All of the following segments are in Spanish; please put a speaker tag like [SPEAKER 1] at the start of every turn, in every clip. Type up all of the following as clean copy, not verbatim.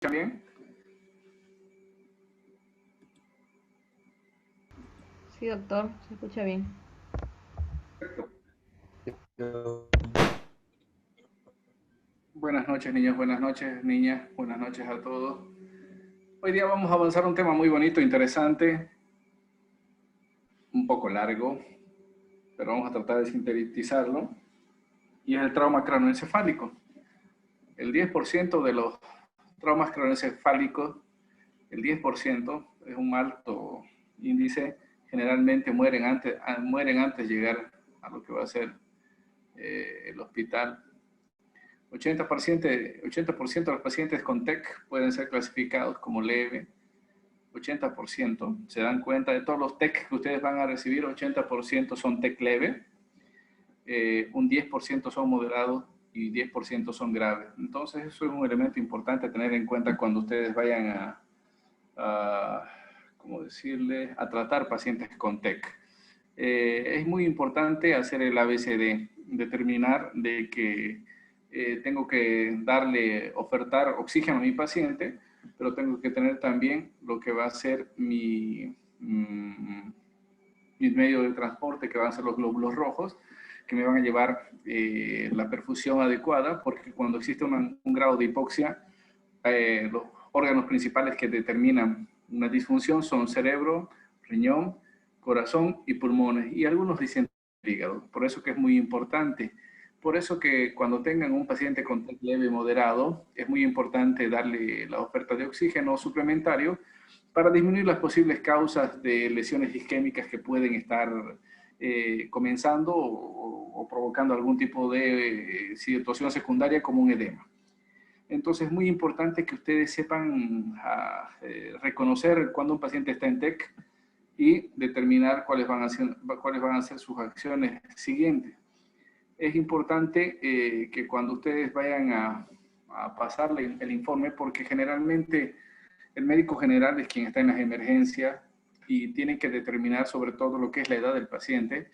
[SPEAKER 1] bien?
[SPEAKER 2] Sí, doctor, se escucha bien.
[SPEAKER 1] Buenas noches, niños, buenas noches, niñas, buenas noches a todos. Hoy día vamos a avanzar un tema muy bonito, interesante, un poco largo, pero vamos a tratar de sintetizarlo, y es el trauma craneoencefálico. El 10% de los traumas craneoencefálicos, el 10% es un alto índice, generalmente mueren antes de llegar a lo que va a ser el hospital. 80% de los pacientes con TEC pueden ser clasificados como leve. 80%, se dan cuenta de todos los TEC que ustedes van a recibir, 80% son TEC leve, un 10% son moderados y 10% son graves. Entonces eso es un elemento importante a tener en cuenta cuando ustedes vayan ¿cómo decirle?, a tratar pacientes con TEC. Es muy importante hacer el ABCD, determinar de que tengo que ofertar oxígeno a mi paciente, pero tengo que tener también lo que va a ser mi medio de transporte, que van a ser los glóbulos rojos, que me van a llevar la perfusión adecuada, porque cuando existe un grado de hipoxia, los órganos principales que determinan una disfunción son cerebro, riñón, corazón y pulmones, y algunos dicen hígado. Por eso que es muy importante. Por eso que cuando tengan un paciente con TEC leve y moderado, es muy importante darle la oferta de oxígeno suplementario para disminuir las posibles causas de lesiones isquémicas que pueden estar comenzando o provocando algún tipo de situación secundaria como un edema. Entonces es muy importante que ustedes sepan reconocer cuando un paciente está en TEC y determinar cuáles van a ser sus acciones siguientes. Es importante que cuando ustedes vayan a pasarle el informe, porque generalmente el médico general es quien está en las emergencias y tiene que determinar sobre todo lo que es la edad del paciente.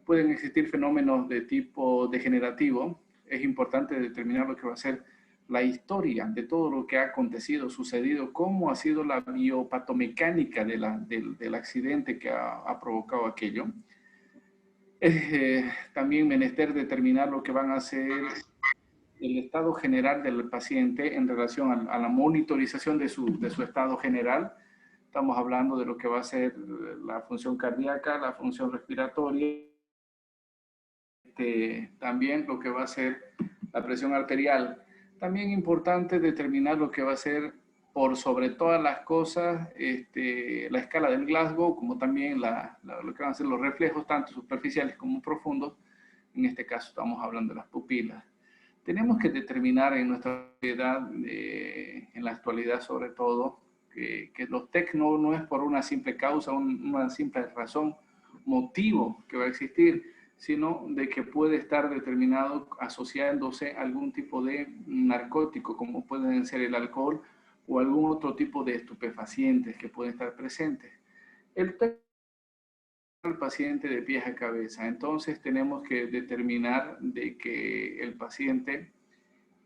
[SPEAKER 1] Pueden existir fenómenos de tipo degenerativo. Es importante determinar lo que va a ser la historia de todo lo que ha acontecido, sucedido, cómo ha sido la biopatomecánica del accidente que ha provocado aquello. También menester determinar lo que van a ser el estado general del paciente en relación a la monitorización de su estado general. Estamos hablando de lo que va a ser la función cardíaca, la función respiratoria, también lo que va a ser la presión arterial. También importante determinar lo que va a ser, por sobre todas las cosas, la escala del Glasgow, como también lo que van a ser los reflejos, tanto superficiales como profundos. En este caso estamos hablando de las pupilas. Tenemos que determinar en nuestra sociedad, en la actualidad sobre todo, que los TEC no es por una simple causa, una simple razón, motivo que va a existir, sino de que puede estar determinado asociándose a algún tipo de narcótico, como pueden ser el alcohol o algún otro tipo de estupefacientes que pueden estar presentes. El TEC al paciente de pies a cabeza. Entonces tenemos que determinar de que el paciente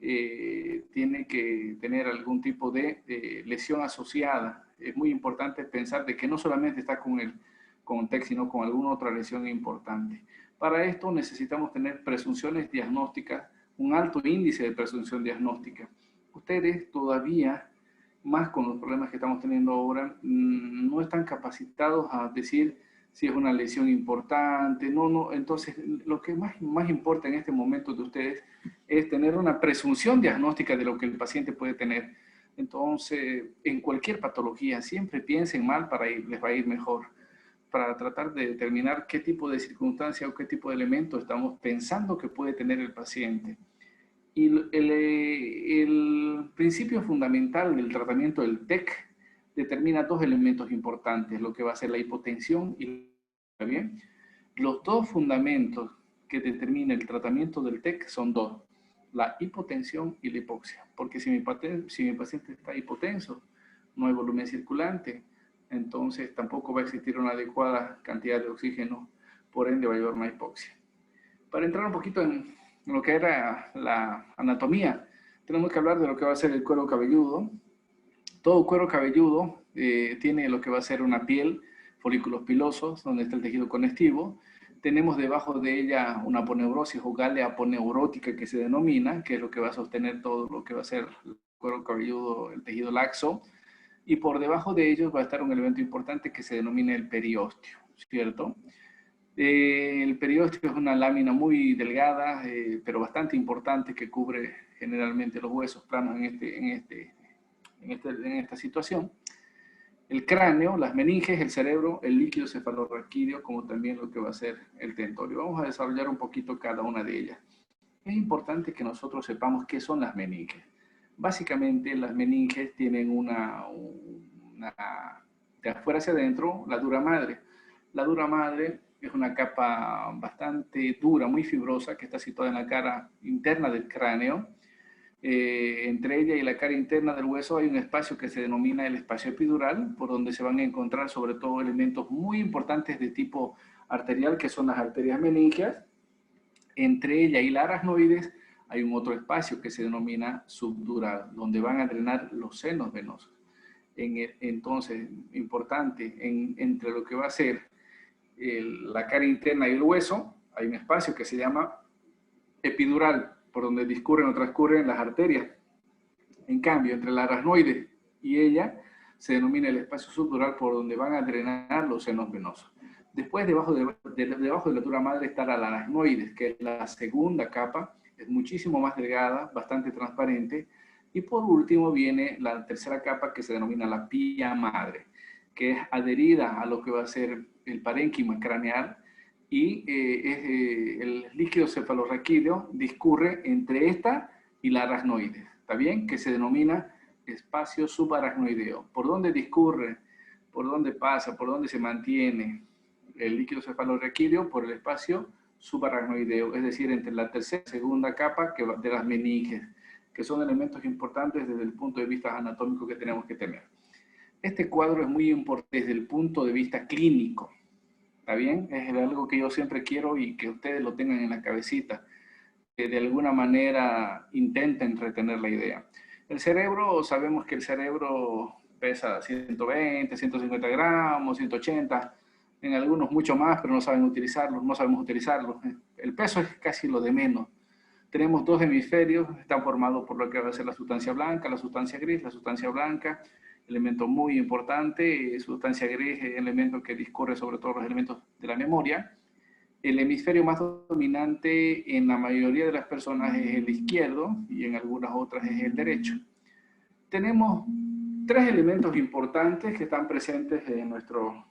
[SPEAKER 1] tiene que tener algún tipo de lesión asociada. Es muy importante pensar de que no solamente está con TEC, sino con alguna otra lesión importante. Para esto necesitamos tener presunciones diagnósticas, un alto índice de presunción diagnóstica. Ustedes todavía, más con los problemas que estamos teniendo ahora, no están capacitados a decir si es una lesión importante. Entonces lo que más importa en este momento de ustedes es tener una presunción diagnóstica de lo que el paciente puede tener. Entonces, en cualquier patología, siempre piensen mal les va a ir mejor, para tratar de determinar qué tipo de circunstancia o qué tipo de elemento estamos pensando que puede tener el paciente. Y el principio fundamental del tratamiento del TEC determina dos elementos importantes, lo que va a ser la hipotensión y bien. Los dos fundamentos que determina el tratamiento del TEC son dos, la hipotensión y la hipoxia. Porque si mi paciente está hipotenso, no hay volumen circulante, entonces tampoco va a existir una adecuada cantidad de oxígeno, por ende va a llevar una hipoxia. Para entrar un poquito en lo que era la anatomía, tenemos que hablar de lo que va a ser el cuero cabelludo. Todo cuero cabelludo tiene lo que va a ser una piel, folículos pilosos, donde está el tejido conectivo. Tenemos debajo de ella una aponeurosis o galea aponeurótica que se denomina, que es lo que va a sostener todo lo que va a ser el cuero cabelludo, el tejido laxo. Y por debajo de ellos va a estar un elemento importante que se denomina el periósteo, ¿cierto? El periósteo es una lámina muy delgada, pero bastante importante, que cubre generalmente los huesos planos en esta situación. El cráneo, las meninges, el cerebro, el líquido cefalorraquídeo, como también lo que va a ser el tentorio. Vamos a desarrollar un poquito cada una de ellas. Es importante que nosotros sepamos qué son las meninges. Básicamente, las meninges tienen de afuera hacia adentro, la dura madre. La dura madre es una capa bastante dura, muy fibrosa, que está situada en la cara interna del cráneo. Entre ella y la cara interna del hueso hay un espacio que se denomina el espacio epidural, por donde se van a encontrar sobre todo elementos muy importantes de tipo arterial, que son las arterias meningias. Entre ella y la aracnoides hay un otro espacio que se denomina subdural, donde van a drenar los senos venosos. Entonces, importante, entre lo que va a ser la cara interna y el hueso, hay un espacio que se llama epidural, por donde discurren o transcurren las arterias. En cambio, entre la aracnoide y ella se denomina el espacio subdural, por donde van a drenar los senos venosos. Después, debajo de la dura madre está la aracnoides, que es la segunda capa, es muchísimo más delgada, bastante transparente. Y por último viene la tercera capa, que se denomina la pía madre, que es adherida a lo que va a ser el parénquima craneal, y el líquido cefalorraquídeo discurre entre esta y la aracnoide, ¿está bien? Que se denomina espacio subaracnoideo. ¿Por dónde discurre? ¿Por dónde pasa? ¿Por dónde se mantiene el líquido cefalorraquídeo? Por el espacio subaracnoideo, es decir, entre la tercera y segunda capa de las meninges, que son elementos importantes desde el punto de vista anatómico que tenemos que tener. Este cuadro es muy importante desde el punto de vista clínico. ¿Está bien? Es algo que yo siempre quiero y que ustedes lo tengan en la cabecita, que de alguna manera intenten retener la idea. El cerebro, sabemos que el cerebro pesa 120, 150 gramos, 180, en algunos mucho más, pero no saben utilizarlo, no sabemos utilizarlo. El peso es casi lo de menos. Tenemos dos hemisferios, están formados por lo que va a ser la sustancia blanca, la sustancia gris, la sustancia blanca, elemento muy importante, sustancia gris, elemento que discurre sobre todos los elementos de la memoria. El hemisferio más dominante en la mayoría de las personas es el izquierdo y en algunas otras es el derecho. Tenemos tres elementos importantes que están presentes en nuestro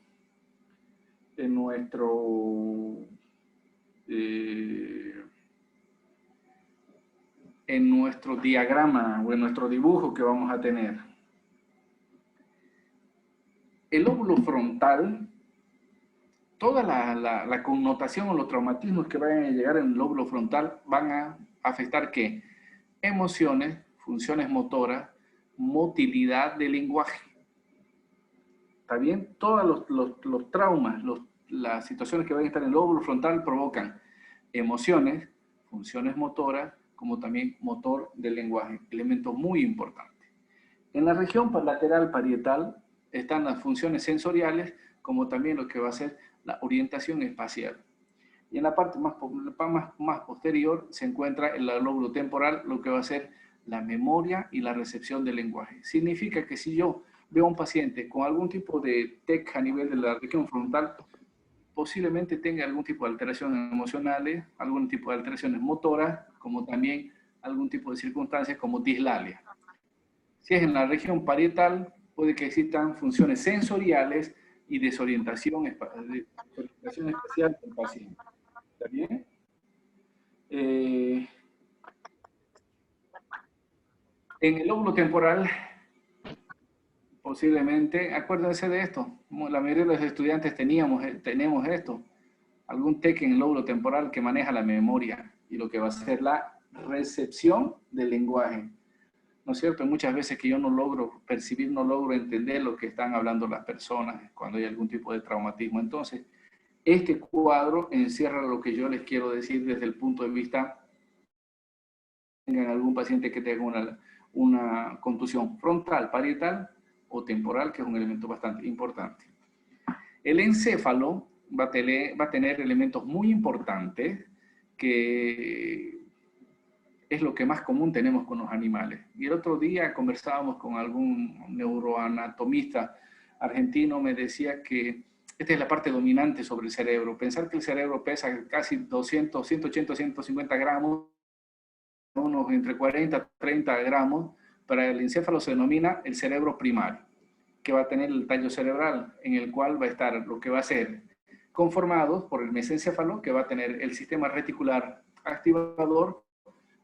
[SPEAKER 1] diagrama o en nuestro dibujo que vamos a tener. El lóbulo frontal, toda la connotación o los traumatismos que vayan a llegar en el lóbulo frontal van a afectar ¿qué? Emociones, funciones motoras, motilidad del lenguaje. ¿Está bien? Todos los traumas, las situaciones que van a estar en el lóbulo frontal provocan emociones, funciones motoras, como también motor del lenguaje, elemento muy importante. En la región lateral parietal están las funciones sensoriales, como también lo que va a ser la orientación espacial. Y en la parte más posterior se encuentra el lóbulo temporal, lo que va a ser la memoria y la recepción del lenguaje. Significa que si yo veo a un paciente con algún tipo de TEC a nivel de la región frontal, posiblemente tenga algún tipo de alteraciones emocionales, algún tipo de alteraciones motoras, como también algún tipo de circunstancias como dislalia. Si es en la región parietal, puede que existan funciones sensoriales y desorientación espacial del paciente. ¿Está bien? En el lóbulo temporal, posiblemente, acuérdense de esto, la mayoría de los estudiantes tenemos esto, algún TEC en el lóbulo temporal que maneja la memoria y lo que va a ser la recepción del lenguaje. ¿No es cierto? Muchas veces que yo no logro percibir, no logro entender lo que están hablando las personas cuando hay algún tipo de traumatismo. Entonces, este cuadro encierra lo que yo les quiero decir desde el punto de vista tengan algún paciente que tenga una contusión frontal, parietal, o temporal, que es un elemento bastante importante. El encéfalo va a tener elementos muy importantes que es lo que más común tenemos con los animales. Y el otro día conversábamos con algún neuroanatomista argentino, me decía que esta es la parte dominante sobre el cerebro. Pensar que el cerebro pesa casi 200, 180, 150 gramos, unos entre 40 y 30 gramos, para el encéfalo se denomina el cerebro primario, que va a tener el tallo cerebral, en el cual va a estar lo que va a ser conformado por el mesencéfalo, que va a tener el sistema reticular activador,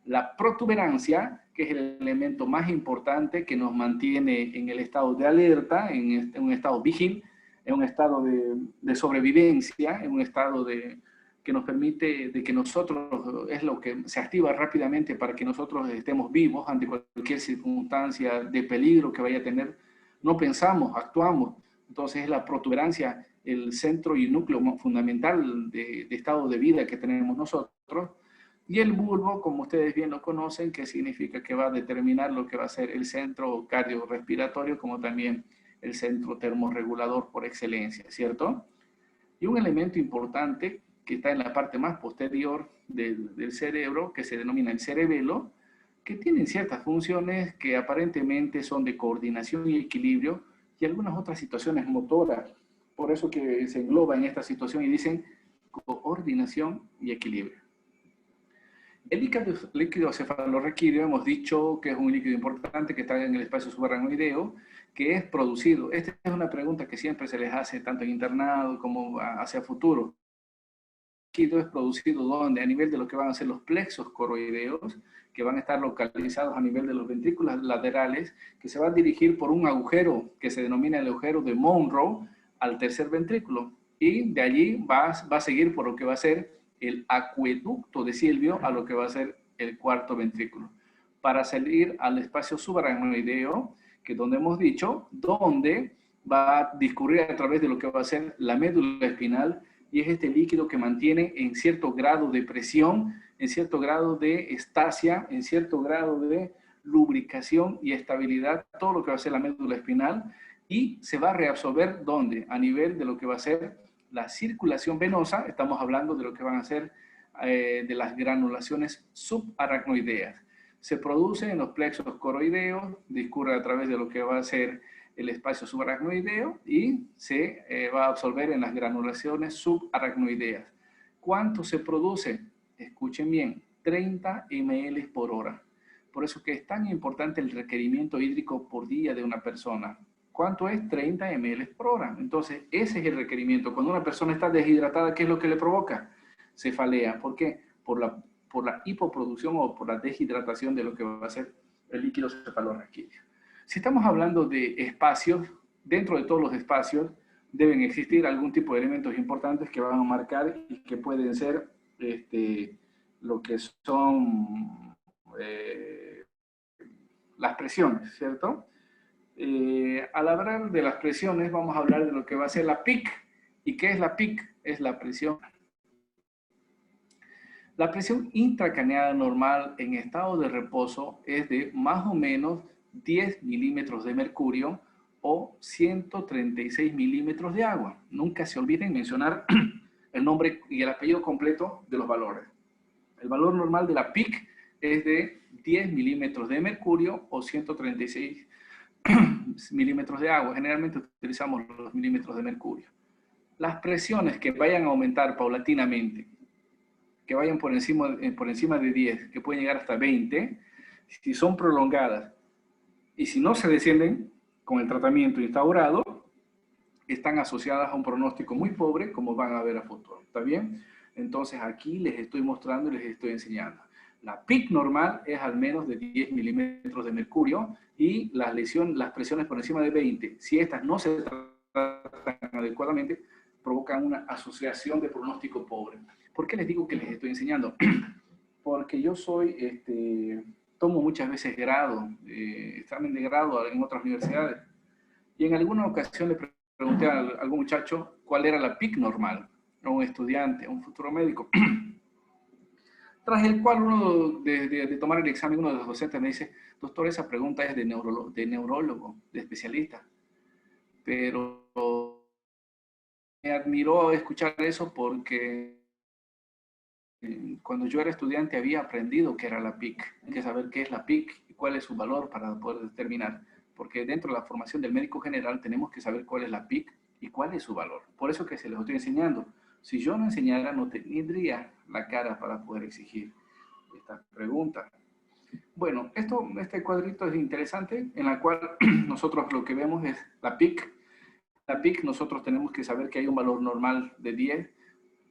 [SPEAKER 1] la protuberancia, que es el elemento más importante que nos mantiene en el estado de alerta, en un estado vigil, en un estado de sobrevivencia, en un estado que nos permite de que nosotros, es lo que se activa rápidamente para que nosotros estemos vivos ante cualquier circunstancia de peligro que vaya a tener. No pensamos, actuamos. Entonces es la protuberancia el centro y núcleo fundamental de estado de vida que tenemos nosotros. Y el bulbo, como ustedes bien lo conocen, que significa que va a determinar lo que va a ser el centro cardiorrespiratorio, como también el centro termorregulador por excelencia, ¿cierto? Y un elemento importante que está en la parte más posterior del cerebro, que se denomina el cerebelo, que tienen ciertas funciones que aparentemente son de coordinación y equilibrio y algunas otras situaciones motoras. Por eso que se engloba en esta situación y dicen coordinación y equilibrio. El líquido cefalorraquídeo, hemos dicho que es un líquido importante que está en el espacio subaracnoideo, que es producido. Esta es una pregunta que siempre se les hace tanto en internado como hacia futuro. El líquido es producido ¿dónde? A nivel de lo que van a ser los plexos coroideos, que van a estar localizados a nivel de los ventrículos laterales, que se va a dirigir por un agujero que se denomina el agujero de Monroe al tercer ventrículo. Y de allí va a seguir por lo que va a ser el acueducto de Silvio a lo que va a ser el cuarto ventrículo, para salir al espacio subaracnoideo, que es donde hemos dicho, donde va a discurrir a través de lo que va a ser la médula espinal, y es este líquido que mantiene en cierto grado de presión, en cierto grado de estasia, en cierto grado de lubricación y estabilidad, todo lo que va a ser la médula espinal, y se va a reabsorber, ¿dónde? A nivel de lo que va a ser la circulación venosa. Estamos hablando de lo que van a ser de las granulaciones subaracnoideas. Se produce en los plexos coroideos, discurre a través de lo que va a ser el espacio subaracnoideo y se va a absorber en las granulaciones subaracnoideas. ¿Cuánto se produce? Escuchen bien, 30 ml por hora. Por eso que es tan importante el requerimiento hídrico por día de una persona. ¿Cuánto es? 30 ml por hora. Entonces, ese es el requerimiento. Cuando una persona está deshidratada, ¿qué es lo que le provoca? Cefalea. ¿Por qué? Por la hipoproducción o por la deshidratación de lo que va a ser el líquido cefalorraquídeo. Si estamos hablando de espacios, dentro de todos los espacios deben existir algún tipo de elementos importantes que van a marcar y que pueden ser lo que son las presiones, ¿cierto? Al hablar de las presiones, vamos a hablar de lo que va a ser la PIC. ¿Y qué es la PIC? Es la presión. La presión intracraneal normal en estado de reposo es de más o menos 10 milímetros de mercurio o 136 milímetros de agua. Nunca se olviden mencionar el nombre y el apellido completo de los valores. El valor normal de la PIC es de 10 milímetros de mercurio o 136 milímetros de agua. Generalmente utilizamos los milímetros de mercurio. Las presiones que vayan a aumentar paulatinamente, que vayan por encima de 10, que pueden llegar hasta 20, si son prolongadas y si no se descienden con el tratamiento instaurado, están asociadas a un pronóstico muy pobre, como van a ver a futuro. ¿Está bien? Entonces aquí les estoy mostrando y les estoy enseñando. La PIC normal es al menos de 10 milímetros de mercurio y las presiones por encima de 20, si estas no se tratan adecuadamente, provocan una asociación de pronóstico pobre. ¿Por qué les digo que les estoy enseñando? Porque yo tomo muchas veces grado, examen de grado en otras universidades, y en alguna ocasión le pregunté a algún muchacho cuál era la PIC normal, a un estudiante, a un futuro médico. Tras el cual uno de tomar el examen, uno de los docentes me dice, doctor, esa pregunta es de neurólogo, de especialista. pero me admiró escuchar eso porque cuando yo era estudiante había aprendido qué era la PIC. Hay que saber qué es la PIC y cuál es su valor para poder determinar. Porque dentro de la formación del médico general tenemos que saber cuál es la PIC y cuál es su valor. Por eso que se los estoy enseñando. Si yo no enseñara, no tendría la cara para poder exigir esta pregunta. Bueno, este cuadrito es interesante, en la cual nosotros lo que vemos es la PIC. La PIC nosotros tenemos que saber que hay un valor normal de 10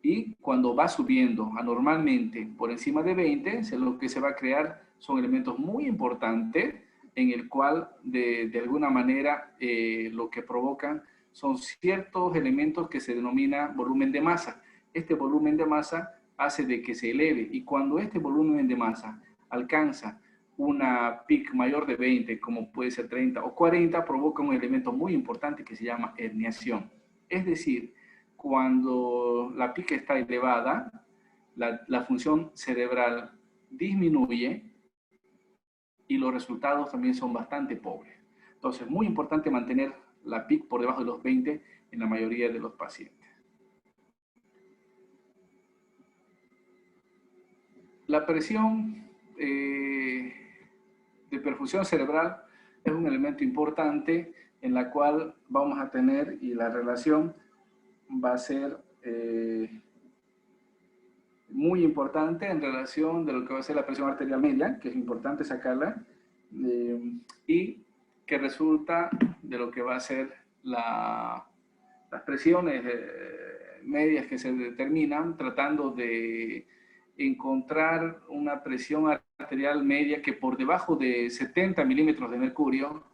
[SPEAKER 1] y cuando va subiendo anormalmente por encima de 20, lo que se va a crear son elementos muy importantes en el cual de alguna manera lo que provocan son ciertos elementos que se denomina volumen de masa. Este volumen de masa hace de que se eleve y cuando este volumen de masa alcanza una PIC mayor de 20, como puede ser 30 o 40, provoca un elemento muy importante que se llama herniación. Es decir, cuando la PIC está elevada, la función cerebral disminuye y los resultados también son bastante pobres. Entonces, muy importante mantener la PIC por debajo de los 20 en la mayoría de los pacientes. La presión de perfusión cerebral es un elemento importante en la cual vamos a tener y la relación va a ser muy importante en relación de lo que va a ser la presión arterial media, que es importante sacarla, y que resulta de lo que va a ser las presiones medias que se determinan tratando de encontrar una presión arterial media que por debajo de 70 milímetros de mercurio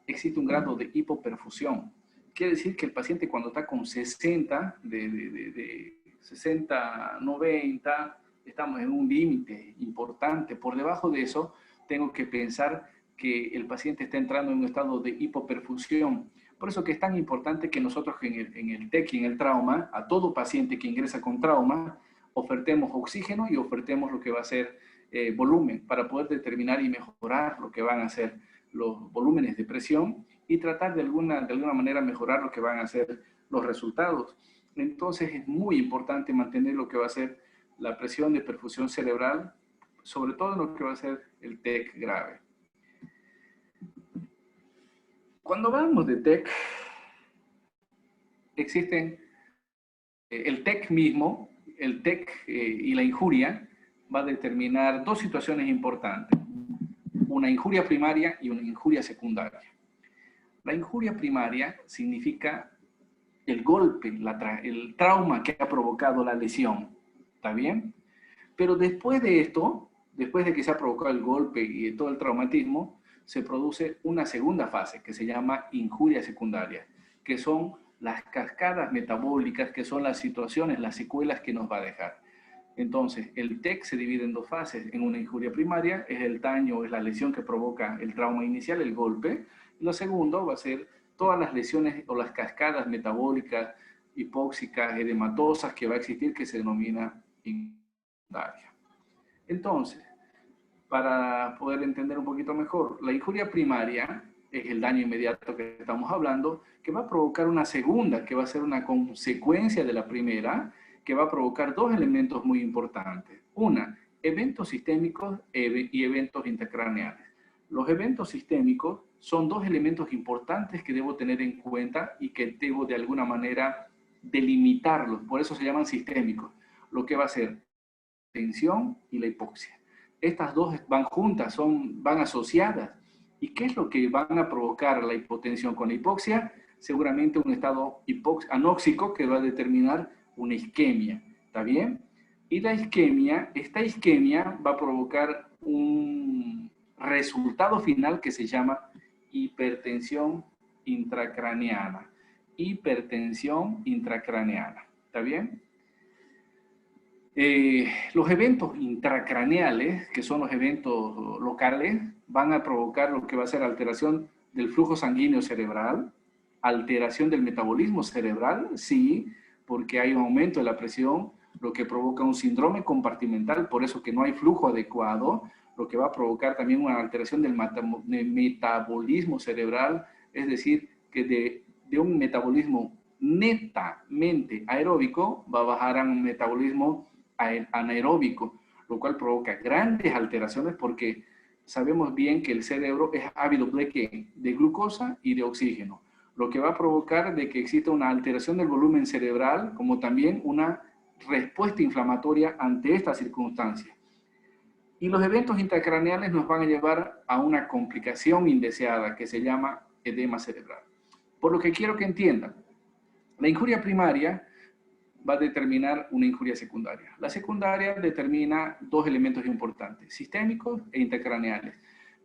[SPEAKER 1] existe un grado de hipoperfusión. Quiere decir que el paciente cuando está con 60, de 60, 90, estamos en un límite importante. Por debajo de eso, tengo que pensar que el paciente está entrando en un estado de hipoperfusión. Por eso que es tan importante que nosotros en el TEC y en el trauma, a todo paciente que ingresa con trauma, ofertemos oxígeno y ofertemos lo que va a ser volumen para poder determinar y mejorar lo que van a ser los volúmenes de presión y tratar de alguna manera mejorar lo que van a ser los resultados. Entonces es muy importante mantener lo que va a ser la presión de perfusión cerebral, sobre todo en lo que va a ser el TEC grave. Cuando hablamos de TEC, existen el TEC mismo, el TEC y la injuria va a determinar dos situaciones importantes, una injuria primaria y una injuria secundaria. La injuria primaria significa el golpe, el trauma que ha provocado la lesión, ¿está bien? Pero después de esto, después de que se ha provocado el golpe y todo el traumatismo, se produce una segunda fase que se llama injuria secundaria, que son las cascadas metabólicas, que son las situaciones, las secuelas que nos va a dejar. Entonces, el TEC se divide en dos fases. En una injuria primaria es el daño, es la lesión que provoca el trauma inicial, el golpe. Y lo segundo va a ser todas las lesiones o las cascadas metabólicas, hipóxicas, edematosas que va a existir, que se denomina secundaria. Entonces, para poder entender un poquito mejor, la injuria primaria es el daño inmediato que estamos hablando, que va a provocar una segunda, que va a ser una consecuencia de la primera, que va a provocar dos elementos muy importantes. Una, eventos sistémicos y eventos intracraneales. Los eventos sistémicos son dos elementos importantes que debo tener en cuenta y que debo de alguna manera delimitarlos, por eso se llaman sistémicos. Lo que va a ser la tensión y la hipoxia. Estas dos van juntas, van asociadas. ¿Y qué es lo que van a provocar la hipotensión con la hipoxia? Seguramente un estado anóxico que va a determinar una isquemia, ¿está bien? Y esta isquemia va a provocar un resultado final que se llama hipertensión intracraneana. Hipertensión intracraneana, ¿está bien? Los eventos intracraneales, que son los eventos locales, van a provocar lo que va a ser alteración del flujo sanguíneo cerebral, alteración del metabolismo cerebral, sí, porque hay un aumento de la presión, lo que provoca un síndrome compartimental, por eso que no hay flujo adecuado, lo que va a provocar también una alteración del metabolismo cerebral, es decir, que de de un metabolismo netamente aeróbico va a bajar a un metabolismo anaeróbico, lo cual provoca grandes alteraciones porque sabemos bien que el cerebro es ávido de ¿qué? De glucosa y de oxígeno, lo que va a provocar de que exista una alteración del volumen cerebral, como también una respuesta inflamatoria ante esta circunstancia. Y los eventos intracraneales nos van a llevar a una complicación indeseada que se llama edema cerebral. Por lo que quiero que entiendan, la injuria primaria va a determinar una injuria secundaria. La secundaria determina dos elementos importantes, sistémicos e intracraneales.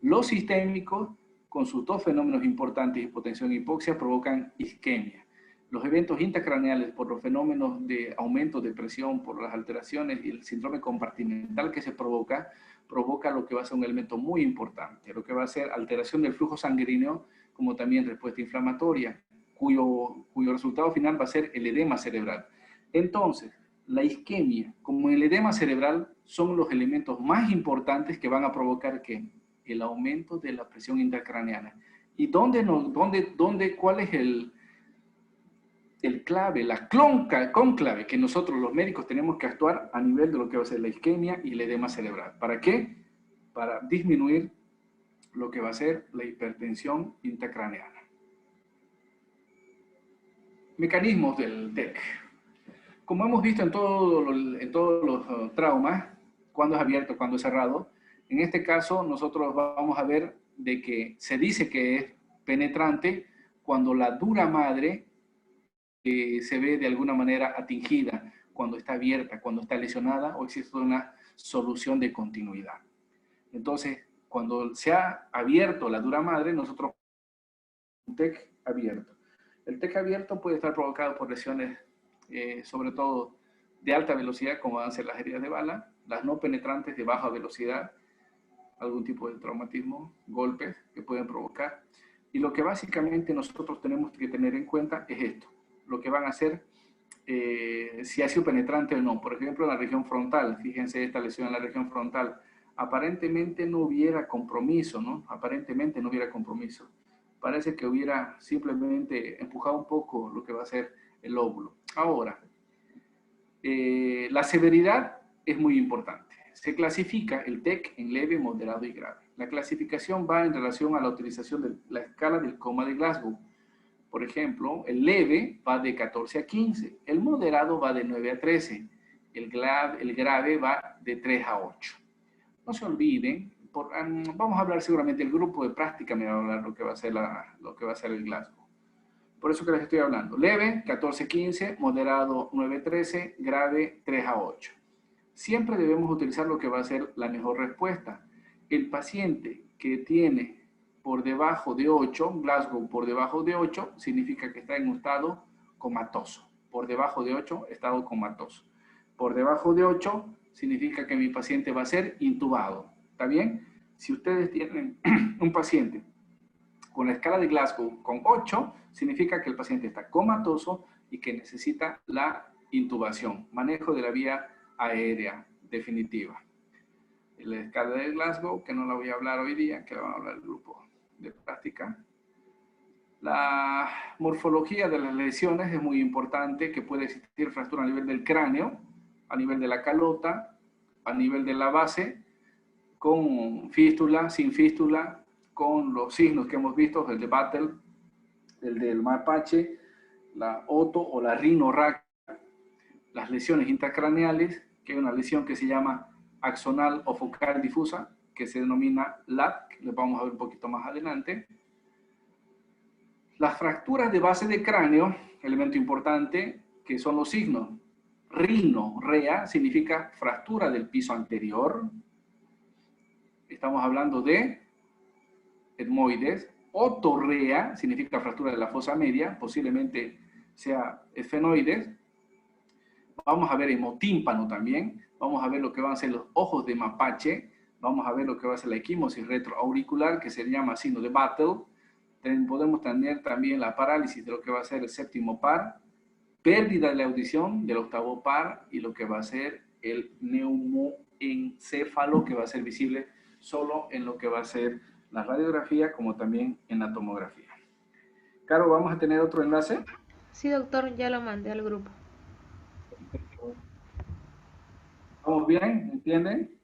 [SPEAKER 1] Los sistémicos, con sus dos fenómenos importantes, hipotensión e hipoxia, provocan isquemia. Los eventos intracraneales, por los fenómenos de aumento de presión, por las alteraciones y el síndrome compartimental que se provoca lo que va a ser un elemento muy importante, lo que va a ser alteración del flujo sanguíneo, como también respuesta inflamatoria, cuyo resultado final va a ser el edema cerebral. Entonces, la isquemia como el edema cerebral son los elementos más importantes que van a provocar ¿qué? El aumento de la presión intracraneana. ¿Y cuál es el clave, la conclave que nosotros los médicos tenemos que actuar a nivel de lo que va a ser la isquemia y el edema cerebral? ¿Para qué? Para disminuir lo que va a ser la hipertensión intracraneana. Mecanismos del TEC. Como hemos visto en todos los traumas, cuando es abierto, cuando es cerrado, en este caso nosotros vamos a ver de que se dice que es penetrante cuando la dura madre se ve de alguna manera atingida, cuando está abierta, cuando está lesionada o existe una solución de continuidad. Entonces, cuando se ha abierto la dura madre, nosotros un TEC abierto. El TEC abierto puede estar provocado por lesiones, sobre todo de alta velocidad, como van a ser las heridas de bala, las no penetrantes de baja velocidad, algún tipo de traumatismo, golpes que pueden provocar. Y lo que básicamente nosotros tenemos que tener en cuenta es esto, lo que van a hacer si ha sido penetrante o no. Por ejemplo, en la región frontal, fíjense esta lesión en la región frontal, aparentemente no hubiera compromiso, ¿no? Aparentemente no hubiera compromiso. Parece que hubiera simplemente empujado un poco lo que va a ser el óvulo. Ahora, la severidad es muy importante. Se clasifica el TEC en leve, moderado y grave. La clasificación va en relación a la utilización de la escala del coma de Glasgow. Por ejemplo, el leve va de 14 a 15, el moderado va de 9 a 13, el grave va de 3 a 8. No se olviden, vamos a hablar seguramente, el grupo de práctica me va a hablar lo que va a ser el Glasgow. Por eso que les estoy hablando. Leve, 14 a 15, moderado 9 a 13, grave 3 a 8. Siempre debemos utilizar lo que va a ser la mejor respuesta. El paciente que tiene por debajo de 8, Glasgow por debajo de 8, significa que está en un estado comatoso. Por debajo de 8, estado comatoso. Por debajo de 8, significa que mi paciente va a ser intubado. ¿Está bien? Si ustedes tienen un paciente con la escala de Glasgow con 8, significa que el paciente está comatoso y que necesita la intubación, manejo de la vía aérea definitiva. La escala de Glasgow, que no la voy a hablar hoy día, que la van a hablar el grupo de práctica. La morfología de las lesiones es muy importante, que puede existir fractura a nivel del cráneo, a nivel de la calota, a nivel de la base, con fístula, sin fístula, con los signos que hemos visto, el de Battle, el del mapache, la Otto o la Rhino-Rack, las lesiones intracraneales, que hay una lesión que se llama axonal o focal difusa, que se denomina LAT, que le vamos a ver un poquito más adelante. Las fracturas de base de cráneo, elemento importante, que son los signos. Rea significa fractura del piso anterior. Estamos hablando de etmoides. Otorrea significa fractura de la fosa media, posiblemente sea esfenoides. Vamos a ver hemotímpano también. Vamos a ver lo que van a ser los ojos de mapache. Vamos a ver lo que va a ser la equimosis retroauricular, que se llama signo de Battle. Podemos tener también la parálisis de lo que va a ser el séptimo par, pérdida de la audición del octavo par y lo que va a ser el neumoencéfalo, que va a ser visible solo en lo que va a ser la radiografía como también en la tomografía. Caro, ¿vamos a tener otro enlace?
[SPEAKER 2] Sí, doctor, ya lo mandé al grupo.
[SPEAKER 1] ¿Vamos bien? ¿Entienden?